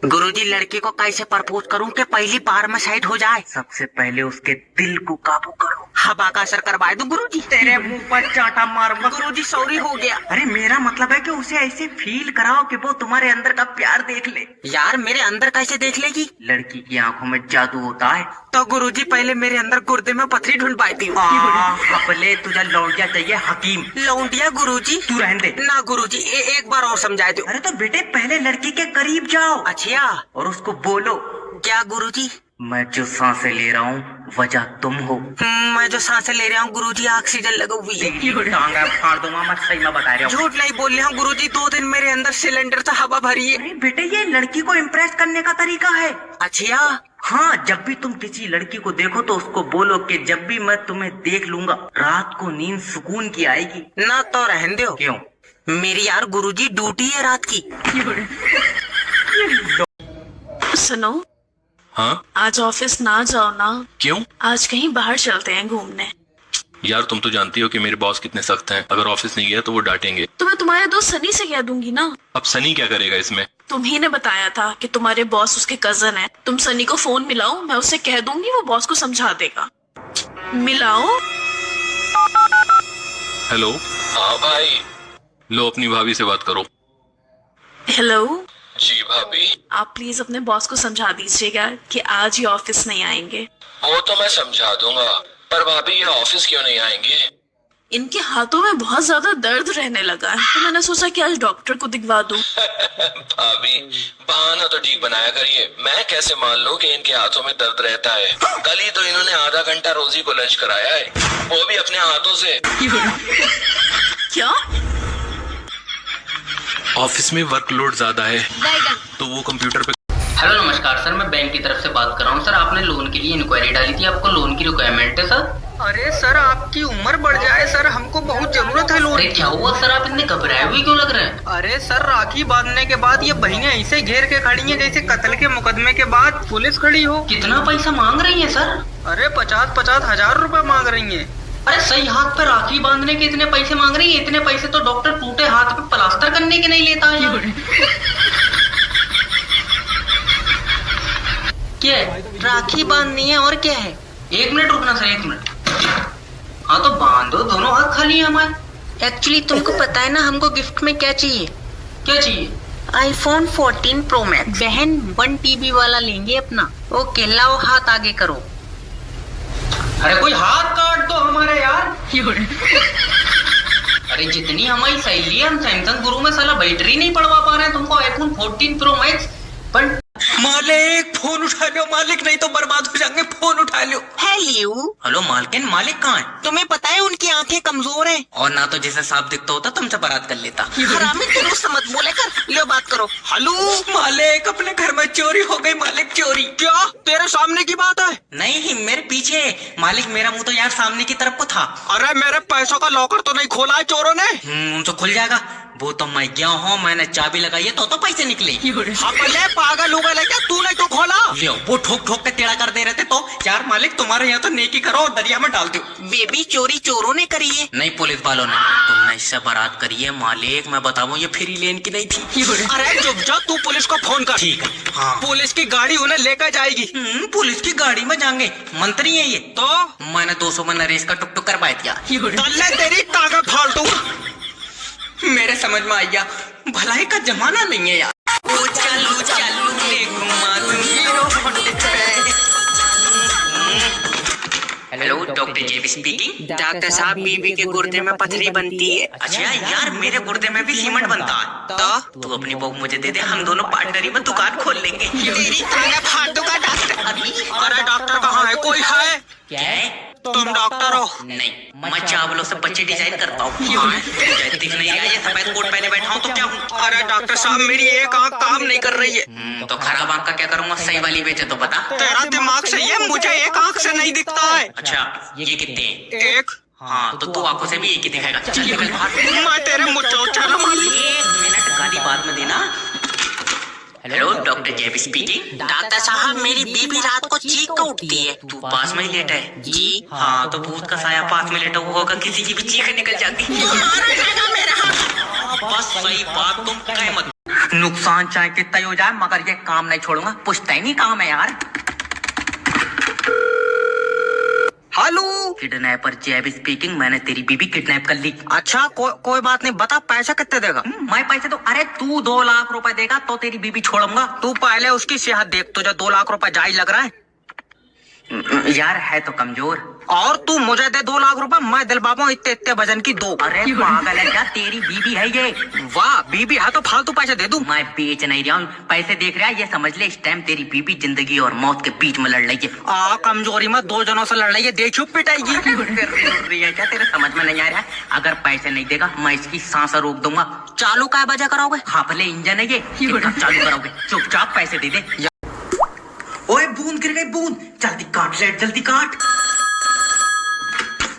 गुरुजी, लड़की को कैसे प्रपोज करूं कि पहली बार में साइड हो जाए? सबसे पहले उसके दिल को काबू करो। हवा का असर करवाए दो गुरुजी। तेरे मुंह पर चाटा मारूंगा। गुरुजी सॉरी हो गया। अरे मेरा मतलब है कि उसे ऐसे फील कराओ कि वो तुम्हारे अंदर का प्यार देख ले। यार मेरे अंदर कैसे देख लेगी? लड़की की आंखों में जादू होता है। तो गुरुजी पहले मेरे अंदर गुर्दे में पथरी ढूंढवाई थी। अपने तुझे लौंडिया चाहिए हकीम। लौंडिया गुरुजी? तू रहने दे ना गुरुजी, एक बार और समझाए दो। अरे तो बेटे पहले लड़की के करीब जाओ। अच्छा, और उसको बोलो। क्या गुरुजी? मैं जो सांसें ले रहा हूँ वजह तुम हो। मैं जो सांसें ले रहा हूँ गुरुजी, ऑक्सीजन लगा हुई है। टांगा फाड़ दूंगा, मैं सही में बता रहा हूँ। झूठ नहीं बोल रहा हूँ गुरुजी, 2 दिन मेरे अंदर सिलेंडर से हवा भरी है। अरे बेटे ये लड़की को इम्प्रेस करने का तरीका है। अच्छा हाँ, जब भी तुम किसी लड़की को देखो तो उसको बोलो कि जब भी मैं तुम्हें देख लूंगा रात को नींद सुकून की आएगी। ना तो रहने दो। क्यों? मेरी यार गुरुजी ड्यूटी है रात की। सुनो, हाँ आज ऑफिस ना जाओ ना। क्यों? आज कहीं बाहर चलते हैं घूमने। यार तुम तो जानती हो कि मेरे बॉस कितने सख्त हैं, अगर ऑफिस नहीं गया तो वो डांटेंगे। तो मैं तुम्हारे दोस्त सनी से कह दूंगी ना। अब सनी क्या करेगा इसमें? तुम्ही ने बताया था कि तुम्हारे बॉस उसके कजन है। तुम सनी को फोन मिलाओ, मैं उसे कह दूंगी, वो बॉस को समझा देगा। मिलाओ। हेलो। हाँ भाई। लो अपनी भाभी से बात करो। हेलो जी भाभी। आप प्लीज अपने बॉस को समझा दीजिएगा कि आज ही ऑफिस नहीं आएंगे। वो तो मैं समझा दूंगा, पर भाभी ये ऑफिस क्यों नहीं आएंगे? इनके हाथों में बहुत ज्यादा दर्द रहने लगा है, तो मैंने सोचा कि आज डॉक्टर को दिखवा दूं। भाभी बहाना तो ठीक बनाया करिए, मैं कैसे मान लूं कि इनके हाथों में दर्द रहता है? कल ही तो इन्होंने आधा घंटा रोजी को लंच कराया है, वो भी अपने हाथों से। क्या? ऑफिस में वर्कलोड ज्यादा है तो वो कंप्यूटर पे। हेलो नमस्कार सर, मैं बैंक की तरफ से बात कर रहा हूँ। सर आपने लोन के लिए इंक्वायरी डाली थी, आपको लोन की रिक्वायरमेंट है सर? अरे सर आपकी उम्र बढ़ जाए सर, हमको बहुत जरूरत है लोन। अरे क्या हुआ सर, आप इतने घबराए हुए क्यों लग रहे हैं? अरे सर राखी बांधने के बाद ये बहनें ऐसे घेर के खड़ी हैं जैसे कत्ल के मुकदमे के बाद पुलिस खड़ी हो। कितना पैसा मांग रही है सर? अरे 50-50 हजार रुपए मांग रही है। अरे सही हाथ पे राखी बांधने के इतने पैसे मांग रही है? इतने पैसे तो डॉक्टर टूटे हाथ पे प्लास्टर करने के नहीं लेता है। क्या है? राखी बांधनी है और क्या है? 1 मिनट रुकना सर, 1 मिनट। हाँ तो बांधो, दोनों हाथ खाली है हमारे। एक्चुअली तुमको पता है ना हमको गिफ्ट में क्या चाहिए? क्या चाहिए? iPhone 14 Pro Max। बहन 1 TB वाला लेंगे अपना। ओके लाओ हाथ आगे करो। अरे कोई हाथ काट दो हमारे यार। अरे जितनी हमारी सहेली है, हम सैमसंग गुरु में साला बैटरी नहीं पड़वा पा रहे हैं, तुमको iPhone 14 Pro Max। पर मालिक फोन उठा लो मालिक, नहीं तो बर्बाद हो जाएंगे, फोन उठा लो। हेलो मालकिन, मालिक कहाँ है? तुम्हें पता है उनकी आंखें कमजोर हैं। और ना तो जैसे सांप दिखता होता तुमसे बारात कर लेता। हरामी तुम मत बोले कर, लो बात करो। हेलो मालिक, अपने घर में चोरी हो गई मालिक, चोरी। क्या तेरे सामने की बात है? नहीं मेरे पीछे मालिक, मेरा मुंह तो यार सामने की तरफ को था। अरे मेरे पैसों का लॉकर तो नहीं खोला है चोरों ने? तो खुल जाएगा, वो तो मैं गया हूँ, मैंने चाबी लगाई है तो पैसे निकले। पागल होगा क्या, तू नहीं तो खोला? वो ठोक ठोक के टेढ़ा कर दे रहे थे तो यार मालिक तुम्हारे यहाँ तो नेकी करो और दरिया में डाल दो। बेबी चोरी चोरों ने करी है, नहीं पुलिस वालों ने। तुमने इससे बारात करी है मालिक, मैं बताऊँ ये फ्री लेन की नहीं थी। अरे चुप जा, तू पुलिस को फोन कर। ठीक है हाँ। पुलिस की गाड़ी उन्हें लेकर जाएगी। पुलिस की गाड़ी में जाएंगे, मंत्री है ये तो। मैंने 200 में नरेश का टुक टुक करवा दिया। तेरी ताकत फालतू, मेरे समझ में आया भलाई का जमाना नहीं है यार। चालू चालू घुमा दूंगी। हेलो डॉक्टर जेबी स्पीकिंग। डॉक्टर साहब बीबी के गुर्दे में पथरी बनती है। अच्छा यार मेरे गुर्दे में भी सीमेंट बनता है। तो तू अपनी बहू मुझे दे दे, हम दोनों पार्टनरी में दुकान खोल लेंगे। तेरी फालतू का डॉक्टर अभी। अरे डॉक्टर कहाँ है, कोई है? क्या है? तुम डॉक्टर हो? नहीं, मैं चावलों से बच्चे डिजाइन करता हूँ। दिख नहीं रहा, ये सफेद कोट पहने बैठा हूँ तो क्या हूँ? अरे डॉक्टर साहब मेरी एक आँख काम नहीं कर रही है। तो खराब आँख का क्या करूँगा, सही वाली बेचे तो बता। तेरा दिमाग सही है, मुझे एक आँख से नहीं दिखता है। अच्छा ये कितने? एक हाँ तो तू आंखों से भी एक ही दिखाएगा। चल निकल बाहर। मैं तेरे मुझे चला मार। एक मिनट गाली बाद में देना। हेलो डॉक्टर जेबी स्पीकिंग। डॉक्टर साहब मेरी बीबी रात को चीख कर उठती है। तू पास में ही लेटा है जी? हाँ तो भूत का साया पास में लेटा हुआ होगा, किसी की भी चीख निकल जाती है। बस सही बात, तुम कहे मत। नुकसान चाहे कितना ही हो जाए मगर ये काम नहीं छोड़ूंगा। पुश्तैनी काम है यार। हेलो किडनैपर जेबी स्पीकिंग। मैंने तेरी बीबी किडनैप कर ली। अच्छा कोई बात नहीं, बता पैसा कितने देगा? मैं पैसे तो अरे तू 2 लाख रुपए देगा तो तेरी बीबी छोड़ूंगा। तू पहले उसकी सेहत देख, तुझे 2 लाख रुपए जायज लग रहा है? यार है तो कमजोर। और तू मुझे दे 2 लाख रुपए, मैं दिलवाऊं इतने वजन की 2। अरे पागल है क्या? तेरी बीबी है ये। वाह बीबी है तो फालतू पैसे दे दूं? मैं बेच नहीं रहा हूँ, पैसे देख रहा है ये समझ ले। इस टाइम तेरी बीबी जिंदगी और मौत के बीच में लड़ रही है। कमजोरी में 2 जनों से लड़ रही है, दे चुप पिटाएगी। क्या तेरे समझ में नहीं आ रहा है? अगर पैसे नहीं देगा मैं इसकी सांस रोक दूंगा। चालू काय बजा कराओगे? हाँ भले इंजन है ये, चालू कराओगे? चुपचाप पैसे दे दे। ओए बूंद गिर गई बूंद, जल्दी काट लाइट जल्दी काट।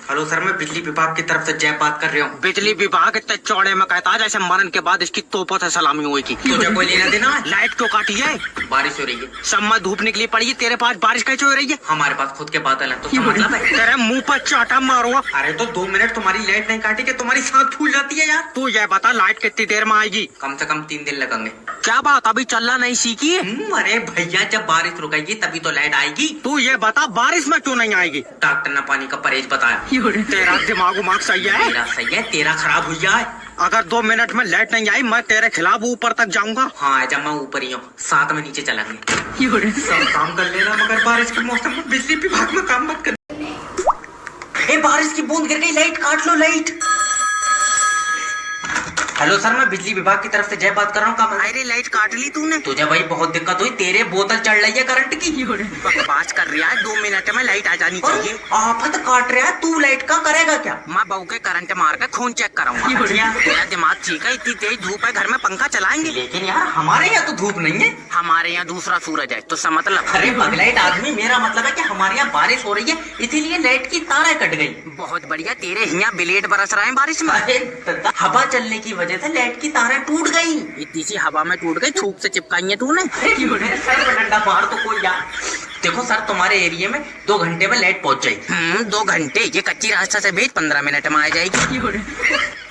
हेलो सर, मैं बिजली विभाग की तरफ से जय बात कर रहा हूँ। बिजली विभाग इतने चौड़े में कहता है जैसे मरण के बाद इसकी तोपों से सलामी होगी। तुझे कोई लेना देना? लाइट क्यों काटी है? बारिश हो रही है। सब में धूप निकली पड़ी है, तेरे पास बारिश कैसे हो रही है? हमारे पास खुद के बादल है तो मतलब है। तेरे मुंह पर चाटा मारूंगा। अरे तो 2 मिनट तुम्हारी लाइट नहीं काटी कि तुम्हारी सांस फूल जाती है यार। तू ये बता लाइट कितनी देर में आएगी? कम से कम 3 दिन लगेंगे। क्या बात, अभी चलना नहीं सीखी? अरे भैया जब बारिश रुकेगी तभी तो लाइट आएगी। तू ये बता बारिश में क्यों नहीं आएगी? डॉक्टर ने पानी का परहेज बताया। तेरा दिमाग सही है? मेरा सही है, तेरा खराब हुई है। अगर 2 मिनट में लाइट नहीं आई मैं तेरे खिलाफ ऊपर तक जाऊंगा। हाँ जब मैं ऊपर ही हूँ, साथ में नीचे चलेंगे। सब काम कर लेना मगर बारिश के मौसम में बिजली विभाग में काम मत कर। बारिश की बूंद गिर गई, लाइट काट लो लाइट। हेलो सर, मैं बिजली विभाग की तरफ से जय बात कर रहा हूँ। अरे लाइट काट ली तूने? तुझे भाई बहुत दिक्कत हुई, तेरे बोतल चढ़ रही है करंट की। बकवास कर रहा है, 2 मिनट में लाइट आ जानी चाहिए। आफत काट रहा है तू, लाइट का करेगा क्या? मैं बहू के करंट मार कर खून चेक कराऊंगा। तेरा दिमाग ठीक है? इतनी तेज धूप है, घर में पंखा चलाएंगे? लेकिन यार हमारे यहाँ तो धूप नहीं है। हमारे यहाँ दूसरा सूरज है तो सब मतलब। अरे पगलाइट आदमी, मेरा मतलब है कि हमारे यहाँ बारिश हो रही है इसीलिए लाइट की तारें कट गई। बहुत बढ़िया, तेरे यहाँ ब्लेड बरस रहे हैं बारिश में। हवा चलने की वजह से लाइट की तारें टूट गई। इतनी सी हवा में टूट गई, थूक से चिपकाई है तूने? सर पे डंडा मार तो कोई यार। देखो सर, तुम्हारे एरिया में 2 घंटे में लाइट पहुंच जाएगी। 2 घंटे? ये कच्ची रास्ता से भेज 15 मिनट में आ जाएगी।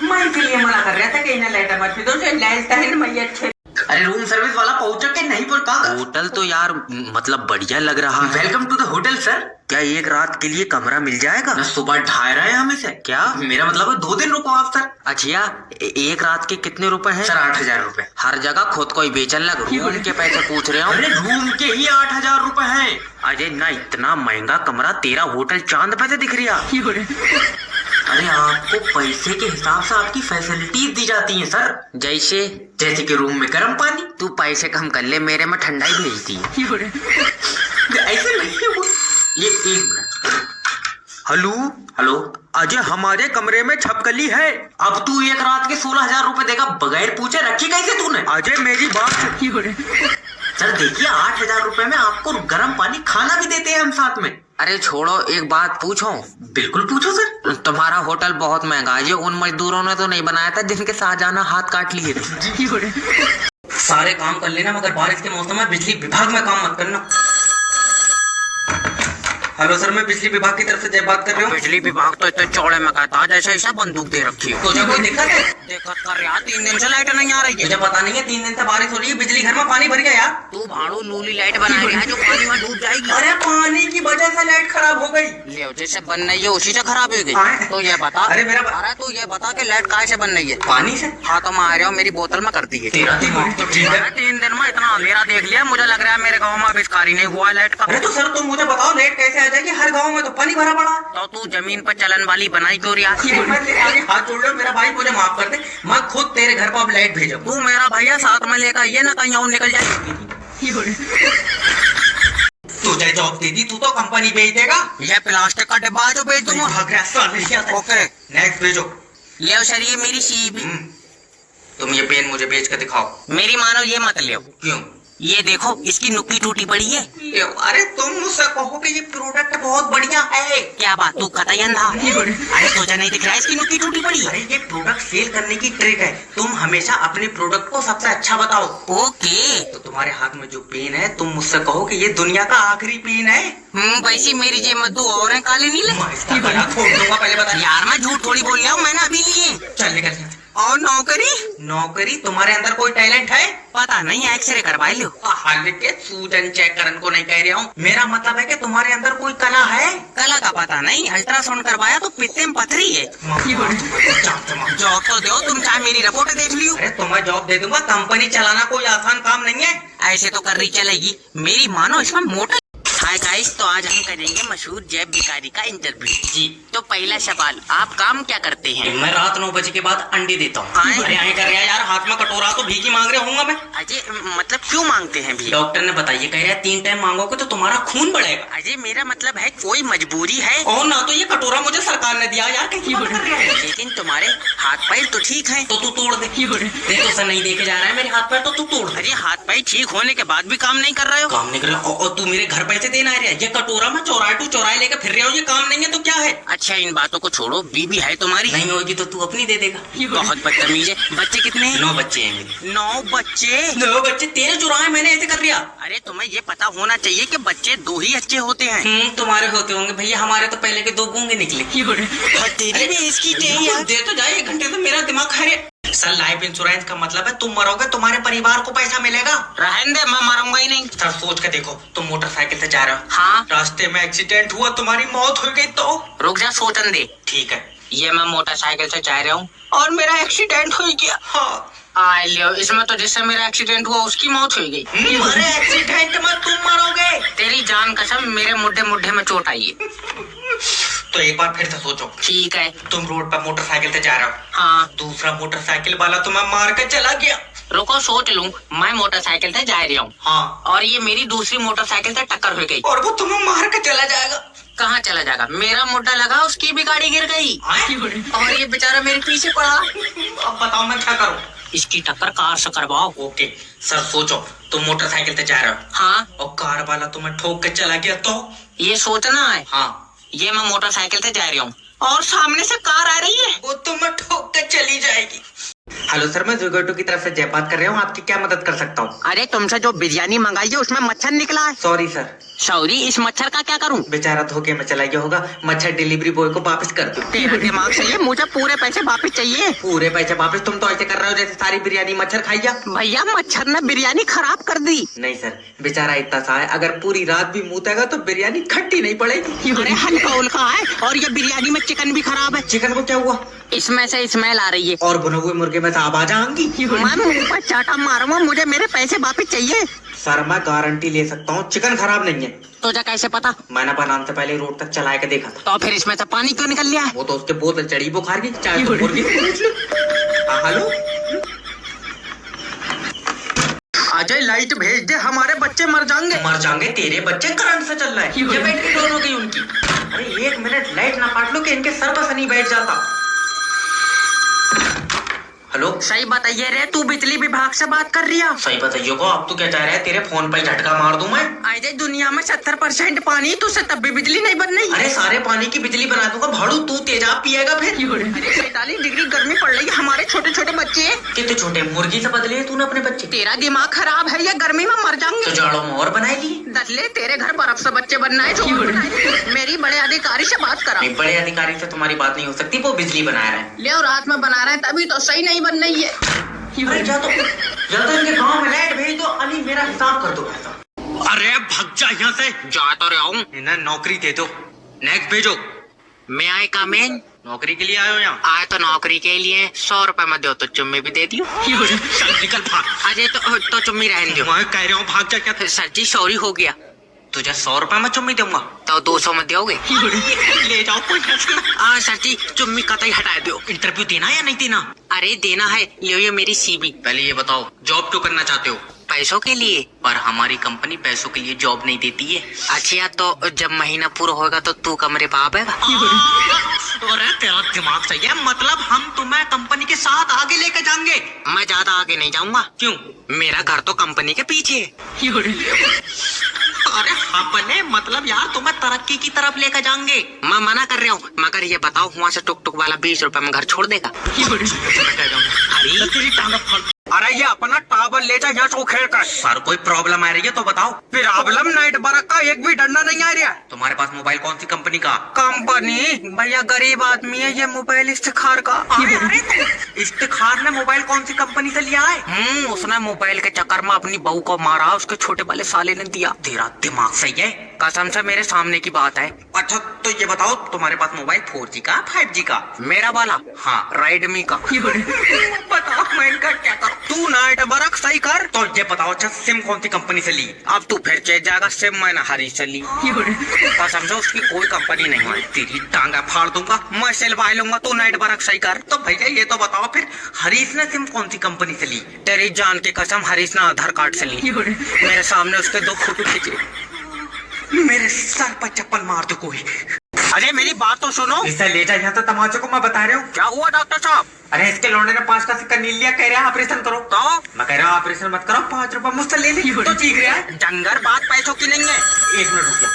मैं इसलिए मना कर रहा था कि इन्हें लाइट मत दो, लाइट है मैं अच्छे। अरे रूम सर्विस वाला पहुंचा के नहीं पहुंचा? होटल तो यार मतलब बढ़िया लग रहा है। Welcome to the hotel sir. क्या 1 रात के लिए कमरा मिल जाएगा? न सुबह ढाई रहे हैं हमें से। क्या? मेरा मतलब है 2 दिन रुको आप सर। अच्छा 1 रात के कितने रुपए हैं? सर 8000 रुपए। हर जगह खुद को ही बेचन लग, रूम के पैसे पूछ रहे हो? अरे रूम के ही 8000 रुपए हैं। अरे ना इतना महंगा कमरा, तेरा होटल चांद पे से दिख रहा। अरे आपको पैसे के हिसाब से आपकी फैसिलिटीज दी जाती हैं सर। जैसे कि रूम में गर्म पानी। तू पैसे कम कर ले, मेरे में ठंडाई भेजती है। ऐसे नहीं वो। एक मिनट। हेलो अजय, हमारे कमरे में छपकली है। अब तू 1 रात के 16000 रुपए देगा बगैर पूछे? रखी कैसे तूने? अजय मेरी बात सर देखिए, 8000 रुपए में आपको गर्म पानी खाना भी देते हैं हम साथ में। अरे छोड़ो, एक बात पूछो? बिल्कुल पूछो सर। तुम्हारा होटल बहुत महंगा है, ये उन मजदूरों ने तो नहीं बनाया था जिनके शाहजहां हाथ काट लिए थे। सारे काम कर लेना मगर बारिश के मौसम में बिजली विभाग में काम मत करना। हेलो सर, मैं बिजली विभाग की तरफ से जय बात कर रहा हूँ। बिजली विभाग तो इतने चौड़े में कहता है जैसे ऐसा बंदूक दे रखी है। तुझे कोई दिक्कत है? दिक्कत कर रहा है, 3 दिन से लाइट नहीं आ रही है। मुझे पता नहीं है, 3 दिन से बारिश हो रही है, बिजली घर में पानी भर गया यार। तू भाड़ू नूली लाइट बना रहा है जो पानी में डूब जाएगी। अरे पानी की वजह से लाइट खराब हो गई। जैसे बन रही है उसी से खराब हो गई। तो ये बता। अरे तू ये बता कि लाइट कैसे बन रही है? पानी से। हाँ तो मैं आ रहा हूँ, मेरी बोतल में करती है। तेरा दिमाग तो ठीक है। 3 दिन में इतना अंधेरा देख लिया, मुझे लग रहा है मेरे गाँव में आविष्कार नहीं हुआ लाइट का। अरे तो सर तुम मुझे बताओ लाइट कैसे आ जाएगी? हर गाँव में तो पानी भरा पड़ा। तो तू जमीन पर चलन वाली बनाई क्यों रिया? हाथ जोड़ लो, मेरा भाई मुझे माफ कर दे, मैं खुद तेरे घर पर अब लाइट भेजूं। तू मेरा भैया साथ में लेकर ये ना कहीं और निकल जाए। तुझे जॉब दे दी, तू तो कंपनी भेज देगा। ये प्लास्टिक का डिब्बा जो भेज दूंगा। ओके नेक्स्ट भेजो। ले सर ये मेरी सीबी। तुम ये पेन मुझे बेच कर दिखाओ। मेरी मानो ये मत ले। क्यों? ये देखो इसकी नुक्की टूटी पड़ी है। अरे तुम मुझसे कहो कि ये प्रोडक्ट बहुत बढ़िया है, क्या बात, तू कतई अंधा। अरे सोचा नहीं दिख रहा है इसकी नुक्की टूटी पड़ी। अरे ये प्रोडक्ट सेल करने की ट्रिक है, तुम हमेशा अपने प्रोडक्ट को सबसे अच्छा बताओ। ओके, तो तुम्हारे हाथ में जो पेन है तुम मुझसे कहो कि ये दुनिया का आखिरी पेन है। वैसे मेरी जेब में दो और है काले नीले। छोड़ दूंगा, पहले बता। यार मैं झूठ थोड़ी बोल रहा हूँ, मैंने अभी लिए। चल निकल। और नौकरी तुम्हारे अंदर कोई टैलेंट है? पता नहीं, एक्सरे करवा लो। सूजन चेक करने को नहीं कह रहा हूँ, मेरा मतलब है कि तुम्हारे अंदर कोई कला है। कला का पता नहीं, अल्ट्रासाउंड करवाया तो पित्ते में पथरी है। जॉब तो दो, तुम चाहे मेरी रिपोर्ट देख लियो। अरे तुम्हें जॉब दे दूंगा, कंपनी चलाना कोई आसान काम नहीं है। ऐसे तो कर रही चलेगी, मेरी मानो इसमें मोटर। हाय गाइस, तो आज हम करेंगे मशहूर जैब भिखारी का इंटरव्यू। जी, तो पहला सवाल, आप काम क्या करते हैं? मैं रात 9 बजे के बाद अंडे देता हूँ। अरे आए कर रहा है यार, हाथ में कटोरा तो भीख ही मांग रहा हूँ मैं। अजय मतलब क्यों मांगते हैं भीख? डॉक्टर ने बताइए, कह रहा है 3 टाइम मांगोगे तो तुम्हारा खून बढ़ेगा। अजय मेरा मतलब है कोई मजबूरी है? और ना तो ये कटोरा मुझे सरकार ने दिया यार, लेकिन तुम्हारे हाथ पैर तो ठीक है, तो तू तोड़ दे। देखो सर, नहीं देखे जा रहा है मेरे हाथ पैर, तो तू तोड़। अरे हाथ पैर ठीक होने के बाद भी काम नहीं कर रहे हो? काम नहीं कर रहा, और तू मेरे घर पैसे देना है? ये कटोरा मैं चौराहे टू चौराहे लेकर फिर रहा हूँ, ये काम नहीं है तो क्या है? अच्छा इन बातों को छोड़ो, बीबी है तुम्हारी? नहीं होगी तो तू अपनी दे देगा। बहुत बदतमीज है। बच्चे कितने हैं? 9 बच्चे हैं मेरे। 9 बच्चे? तेरे चुराहे मैंने ऐसे कर दिया। अरे तुम्हें ये पता होना चाहिए कि बच्चे 2 ही अच्छे होते हैं। तुम्हारे होते होंगे भैया, हमारे तो पहले के 2 गूंगे निकले। तेरी भी इसकी दे तो जाए, 1 घंटे तो मेरा दिमाग खा। सर लाइफ इंश्योरेंस का मतलब है तुम मरोगे तुम्हारे परिवार को पैसा मिलेगा। रहने दे, मैं मरूंगा ही नहीं। सर सोच के देखो, तुम मोटरसाइकिल से जा रहे हो। हाँ, रास्ते में एक्सीडेंट हुआ, तुम्हारी मौत हो गई तो? रुक जा, सोचन दे। ठीक है, ये मैं मोटरसाइकिल से जा रहा हूँ और मेरा एक्सीडेंट हो गया। हाँ लियो, इसमें तो जिससे मेरा एक्सीडेंट हुआ उसकी मौत हो गई। अरे एक्सीडेंट में तुम मरोगे? तेरी जान कसम, मेरे मुड्ढे में चोट आई है। तो एक बार फिर से सोचो। ठीक है, तुम रोड पर मोटरसाइकिल से जा रहे हो। हाँ, दूसरा मोटरसाइकिल वाला तुम्हें मार कर चला गया। रुको सोच लूं, मैं मोटरसाइकिल से जा रहा हूँ। हाँ, और ये मेरी दूसरी मोटरसाइकिल से टक्कर हो गई और वो तुम्हें मार कर चला जाएगा। कहाँ चला जाएगा? मेरा मुड्ढा लगा, उसकी भी गाड़ी गिर गई और ये बेचारा मेरे पीछे पड़ा। अब बताओ मैं क्या करूँ? इसकी टक्कर कार से करवाओ। ओके सर, सोचो तुम मोटरसाइकिल से जा रहे हो। हाँ, और कार वाला तुम्हें ठोक के चला गया तो? ये सोचना है। हाँ, ये मैं मोटरसाइकिल से जा रहा हूँ और सामने से कार आ रही है, वो तुम्हें ठोक के चली जाएगी। हेलो सर, मैं जोगेटो की तरफ से जय बात कर रहा हूँ, आपकी क्या मदद कर सकता हूँ? अरे तुमसे जो बिरयानी मंगाई है उसमें मच्छर निकला है। Sorry sir. सॉरी, इस मच्छर का क्या करूँ? बेचारा धोखे में चला गया होगा, मच्छर डिलीवरी बॉय को वापस कर दो। तेरा दिमाग सही है, मुझे पूरे पैसे वापस चाहिए। पूरे पैसे वापस? तुम तो ऐसे कर रहे हो जैसे सारी बिरयानी मच्छर खाई जा। भैया मच्छर ने बिरयानी खराब कर दी। नहीं सर, बेचारा इतना सा है, अगर पूरी रात भी मूतेगा तो बिरयानी खट्टी नहीं पड़ेगी। अरे हल्का उल्का है, और ये बिरयानी में चिकन भी खराब है। चिकन को क्या हुआ? इसमें से स्मेल आ रही है और भुने हुए मुर्गे में से आवाज आएंगी। मैं मुंह पर चाटा मारूंगा, मुझे मेरे पैसे वापस चाहिए। सर मैं गारंटी ले सकता हूँ, चिकन खराब नहीं है। तुझे कैसे पता? मैंने बनाने से पहले रोड तक चला के देखा था। तो फिर इसमें से पानी क्यों निकल लिया? वो तो उसके बोतल चढ़ी बुखार की, चाहे तो मुर्गी से पूछ लो। हेलो अजय, लाइट भेज दे, हमारे बच्चे मर जाएंगे। मर जाएंगे? तेरे बच्चे करंट से चल रहा है। ये बैटरी डाउन हो गई उनकी। अरे 1 मिनट लाइट ना काट लो कि इनके सर पर शनि बैठ जाता। हेलो, सही बताइए रे, तू बिजली विभाग से बात कर रही है? सही बताइए को, अब तू क्या चाह रहा है? तेरे फोन पर झटका मार दूं मैं? अजय दुनिया में 70% पानी, तुझसे तब भी बिजली नहीं बन रही। अरे सारे पानी की बिजली बना दूंगा भाड़ू, तू तेजाब पिएगा फिर। अरे 47 डिग्री गर्मी पड़ रही है, हमारे छोटे छोटे बच्चे। कितने छोटे? मुर्गी से बदले है तूने अपने बच्चे? तेरा दिमाग खराब है, ये गर्मी में मर जाएंगे। तो जाड़ों में और बनाएगी? दसले तेरे घर बर्फ से बच्चे बनना है। मेरी बड़े अधिकारी से बात करा। बड़े अधिकारी से तुम्हारी बात नहीं हो सकती, वो बिजली बना रहे हैं। ले रात में बना रहे हैं, तभी तो सही नहीं बन रही है। अरे जा तो इनके गांव में लाइट भेज दो, अली मेरा हिसाब कर दो पैसा। अरे भाग जा यहाँ से। जा तो रहा हूँ। इन्हें नौकरी दे दो, नेक्स्ट भेजो। मैं आए कामेन, नौकरी के लिए आयो यहाँ? आए तो नौकरी के लिए 100 रुपए में दो तो चुम्मी भी दे दियो। चल निकल भाग। अरे तो चुम्मी रहने दो। मैं कह रहा हूँ भाग जा। क्या सर जी, सॉरी हो गया। तुझे 100 रुपए में चुम्मी दूंगा तो 200 में दोगे? ले जाओ कोई। सर जी चुम्मी कतई हटा दो। इंटरव्यू देना या नहीं देना? अरे देना है, ले ये मेरी सीवी। पहले ये बताओ जॉब क्यों करना चाहते हो? पैसों के लिए, और हमारी कंपनी पैसों के लिए जॉब नहीं देती है। अच्छा तो जब महीना पूरा होगा तो तू कमरे पे आएगा। अरे तेरा दिमाग सही है, मतलब हम तुम्हें कंपनी के साथ आगे लेकर जाएंगे। मैं ज्यादा आगे नहीं जाऊंगा। क्यों? मेरा घर तो कंपनी के पीछे है। अरे अपने मतलब यार तुम्हें तरक्की की तरफ लेकर जाएंगे। मैं मना कर रहा हूँ, मगर ये बताओ वहाँ से टुक टुक वाला 20 रुपए में घर छोड़ देगा? अरे ये अपना टावर ले जा यहाँ से उखेड़ कर। सर कोई प्रॉब्लम आ रही है तो बताओ। प्रॉब्लम नाइट बरक का एक भी डंडा नहीं आ रहा। तुम्हारे पास मोबाइल कौन सी कंपनी का? कंपनी भैया गरीब आदमी है, ये मोबाइल इफ्तिखार का। अरे इफ्तिखार ने मोबाइल कौन सी कंपनी से लिया है? उसने मोबाइल के चक्कर में अपनी बहू को मारा, उसके छोटे वाले साले ने दिया। तेरा दिमाग सही है, कसम से मेरे सामने की बात है। अच्छा तो ये बताओ तुम्हारे पास मोबाइल 4G का 5G का? मेरा वाला हाँ रेडमी का। बताओ मैं इनका क्या करूँ? तू नाइट बरक सही कर। तो ये बताओ अच्छा सिम कौन सी कंपनी से ली? अब तू फिर चेक जाएगा, सिम मैंने हरीश से ली। कसम से उसकी कोई कंपनी नहीं है। तेरी टांगा फाड़ दूंगा, मैं सिलवा लूंगा। तू नाइट बरक सही कर। तो भैया ये तो बताओ फिर हरीश ने सिम कौन सी कंपनी से ली? तेरी जान की कसम हरीश ने आधार कार्ड से ली। मेरे सामने उसके 2 फोटो खींचे। मेरे सर पर चप्पल मार दो कोई। अरे मेरी बात तो सुनो। इसे ले जा यहाँ तो तमाचे को मैं बता रहा हूँ। क्या हुआ डॉक्टर साहब? अरे इसके लौंडे ने 5 का सिक्का नील लिया, कह रहा है ऑपरेशन करो। तो मैं कह रहा हूँ ऑपरेशन मत करो, 5 रुपए मुझसे ले ले। तो चीख रहा है। जंगर बात पैसों की नहीं है। 1 मिनट रुकिए।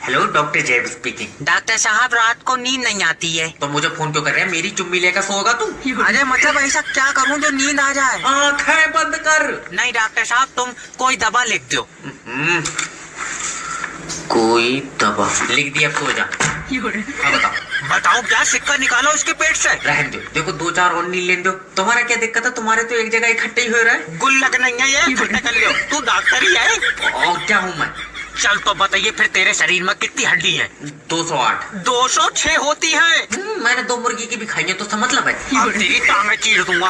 हेलो डॉक्टर जैब स्पीकिंग। डॉक्टर साहब रात को नींद नहीं आती है। तो मुझे फोन क्यों कर रहे हैं? मेरी चुम्मी लेकर सोगा तू? अरे मतलब ऐसा क्या करूँ जो नींद आ जाए? आँखें बंद कर। नहीं डॉक्टर साहब तुम कोई दवा लिख दो। कोई दवा लिख दिया, सो जा। बताओ क्या सिक्का निकालो इसके पेट से। रहने दो, देखो 2-4 और नील लेने दो। तुम्हारा क्या दिक्कत है? तुम्हारे तो एक जगह इकट्ठे ही हो रहा है। गुल्लक नहीं है ये, इकट्ठे कर लियो। तू डॉक्टर ही है। और क्या हूँ मैं? चल तो बताइए फिर तेरे शरीर में कितनी हड्डी है? 208। 206 होती है। मैंने 2 मुर्गी की भी खाई है तो समझ मतलब है। तेरी टांगें चीर दूंगा।